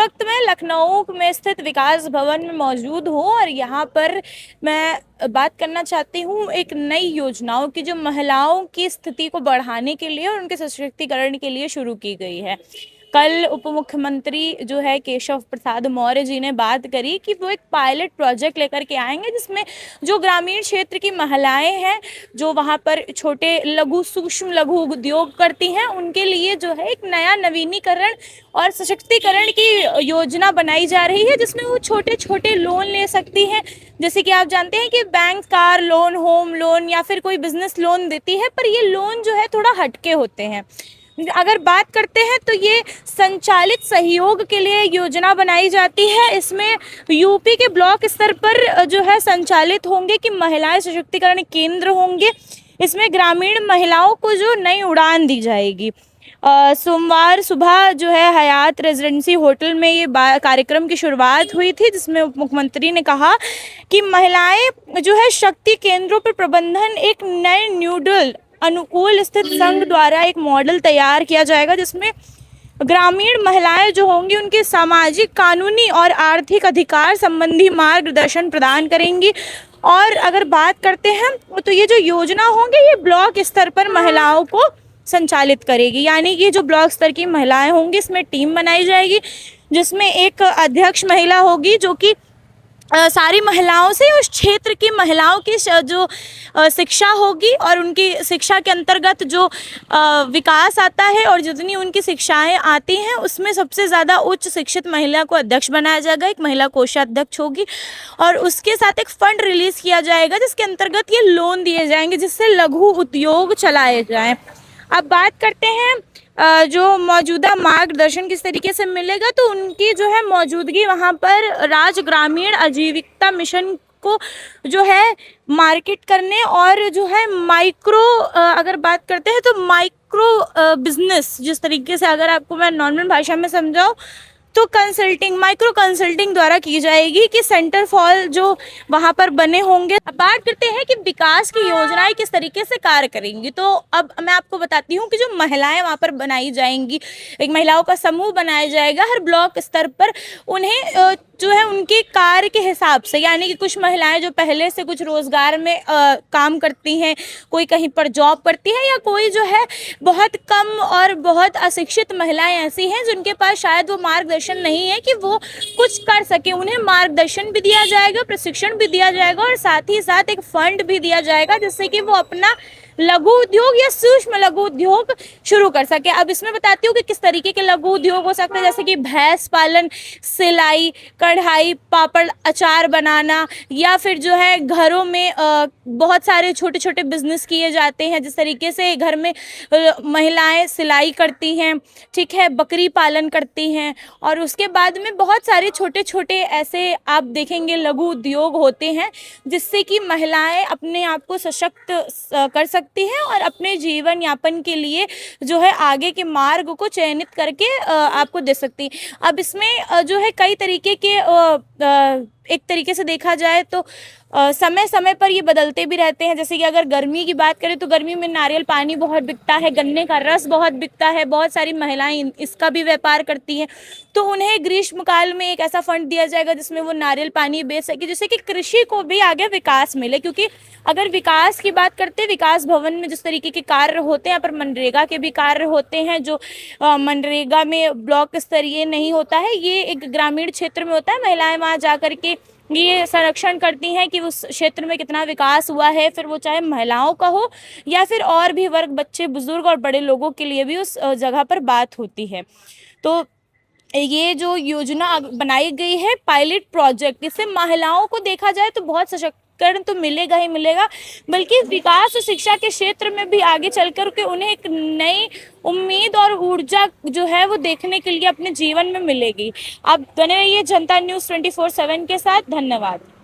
वक्त मैं लखनऊ में स्थित विकास भवन में मौजूद हूँ और यहाँ पर मैं बात करना चाहती हूँ एक नई योजनाओं की जो महिलाओं की स्थिति को बढ़ाने के लिए और उनके सशक्तिकरण के लिए शुरू की गई है। कल उप मुख्यमंत्री जो है केशव प्रसाद मौर्य जी ने बात करी कि वो एक पायलट प्रोजेक्ट लेकर के आएंगे जिसमें जो ग्रामीण क्षेत्र की महिलाएं हैं, जो वहाँ पर छोटे लघु सूक्ष्म लघु उद्योग करती हैं, उनके लिए जो है एक नया नवीनीकरण और सशक्तिकरण की योजना बनाई जा रही है, जिसमें वो छोटे छोटे लोन ले सकती हैं। जैसे कि आप जानते हैं कि bank car loan, home loan या फिर कोई बिजनेस लोन देती है, पर ये लोन जो है थोड़ा हटके होते हैं। अगर बात करते हैं तो ये संचालित सहयोग के लिए योजना बनाई जाती है। इसमें यूपी के ब्लॉक स्तर पर जो है संचालित होंगे कि महिलाएं सशक्तिकरण केंद्र होंगे। इसमें ग्रामीण महिलाओं को जो नई उड़ान दी जाएगी। सोमवार सुबह जो है हयात रेजिडेंसी होटल में ये कार्यक्रम की शुरुआत हुई थी, जिसमें उप मुख्यमंत्री ने कहा कि महिलाएं जो है शक्ति केंद्रों पर प्रबंधन एक नए न्यूडल अनुकूल स्थित संघ द्वारा एक मॉडल तैयार किया जाएगा, जिसमें ग्रामीण महिलाएं जो होंगी उनके सामाजिक, कानूनी और आर्थिक अधिकार संबंधी मार्गदर्शन प्रदान करेंगी। और अगर बात करते हैं तो ये जो योजना होंगी ये ब्लॉक स्तर पर महिलाओं को संचालित करेगी, यानी कि जो ब्लॉक स्तर की महिलाएं होंगी इसमें टीम बनाई जाएगी, जिसमें एक अध्यक्ष महिला होगी जो कि सारी महिलाओं से उस क्षेत्र की महिलाओं की जो शिक्षा होगी और उनकी शिक्षा के अंतर्गत जो विकास आता है और जितनी उनकी शिक्षाएं आती हैं उसमें सबसे ज़्यादा उच्च शिक्षित महिला को अध्यक्ष बनाया जाएगा। एक महिला कोषाध्यक्ष होगी और उसके साथ एक फंड रिलीज़ किया जाएगा जिसके अंतर्गत ये लोन दिए जाएंगे जिससे लघु उद्योग चलाए जाएँ। अब बात करते हैं जो मौजूदा मार्गदर्शन किस तरीके से मिलेगा, तो उनकी जो है मौजूदगी वहाँ पर राज्य ग्रामीण आजीविका मिशन को जो है मार्केट करने और जो है माइक्रो अगर बात करते हैं तो माइक्रो बिजनेस, जिस तरीके से अगर आपको मैं नॉर्मल भाषा में समझाऊँ तो कंसल्टिंग, माइक्रो कंसल्टिंग द्वारा की जाएगी कि सेंटर फॉल जो वहाँ पर बने होंगे। अब बात करते हैं कि विकास की योजनाएं किस तरीके से कार्य करेंगी, तो अब मैं आपको बताती हूँ कि जो महिलाएं वहाँ पर बनाई जाएंगी, एक महिलाओं का समूह बनाया जाएगा हर ब्लॉक स्तर पर। उन्हें जो है उनके कार्य के हिसाब से, यानी कि कुछ महिलाएं जो पहले से कुछ रोजगार में काम करती हैं, कोई कहीं पर जॉब करती है, या कोई जो है बहुत कम और बहुत अशिक्षित महिलाएं ऐसी हैं जिनके पास शायद वो मार्गदर्शन नहीं है कि वो कुछ कर सके, उन्हें मार्गदर्शन भी दिया जाएगा, प्रशिक्षण भी दिया जाएगा और साथ ही साथ एक फंड भी दिया जाएगा जिससे कि वो अपना लघु उद्योग या सूक्ष्म लघु उद्योग शुरू कर सके। अब इसमें बताती हूँ कि किस तरीके के लघु उद्योग हो सकते हैं, जैसे कि भैंस पालन, सिलाई, कढ़ाई, पापड़, अचार बनाना, या फिर जो है घरों में बहुत सारे छोटे छोटे बिजनेस किए जाते हैं, जिस तरीके से घर में महिलाएं सिलाई करती हैं, ठीक है, बकरी पालन करती हैं, और उसके बाद में बहुत सारे छोटे छोटे ऐसे आप देखेंगे लघु उद्योग होते हैं जिससे कि महिलाएं अपने आप को सशक्त कर सकती हैं और अपने जीवन यापन के लिए जो है आगे के मार्ग को चयनित करके आपको दे सकती हैं। अब इसमें जो है कई तरीके के एक तरीके से देखा जाए तो समय समय पर ये बदलते भी रहते हैं। जैसे कि अगर गर्मी की बात करें तो गर्मी में नारियल पानी बहुत बिकता है, गन्ने का रस बहुत बिकता है, बहुत सारी महिलाएं इसका भी व्यापार करती हैं, तो उन्हें ग्रीष्म काल में एक ऐसा फंड दिया जाएगा जिसमें वो नारियल पानी बेच सके, जिससे कि कृषि को भी आगे विकास मिले। क्योंकि अगर विकास की बात करते हैं, विकास भवन में जिस तरीके के कार्य होते हैं, यहाँ पर मनरेगा के भी कार्य होते हैं, जो मनरेगा में ब्लॉक स्तरीय नहीं होता है, ये एक ग्रामीण क्षेत्र में होता है। महिलाएं वहाँ जा करके ये संरक्षण करती हैं कि उस क्षेत्र में कितना विकास हुआ है, फिर वो चाहे महिलाओं का हो या फिर और भी वर्ग, बच्चे, बुजुर्ग और बड़े लोगों के लिए भी उस जगह पर बात होती है। तो ये जो योजना बनाई गई है पायलट प्रोजेक्ट, इससे महिलाओं को देखा जाए तो बहुत सशक्तिकरण तो मिलेगा ही मिलेगा, बल्कि विकास और शिक्षा के क्षेत्र में भी आगे चलकर के उन्हें एक नई उम्मीद और ऊर्जा जो है वो देखने के लिए अपने जीवन में मिलेगी। आप बने रहिए जनता न्यूज़ 24/7 के साथ। धन्यवाद।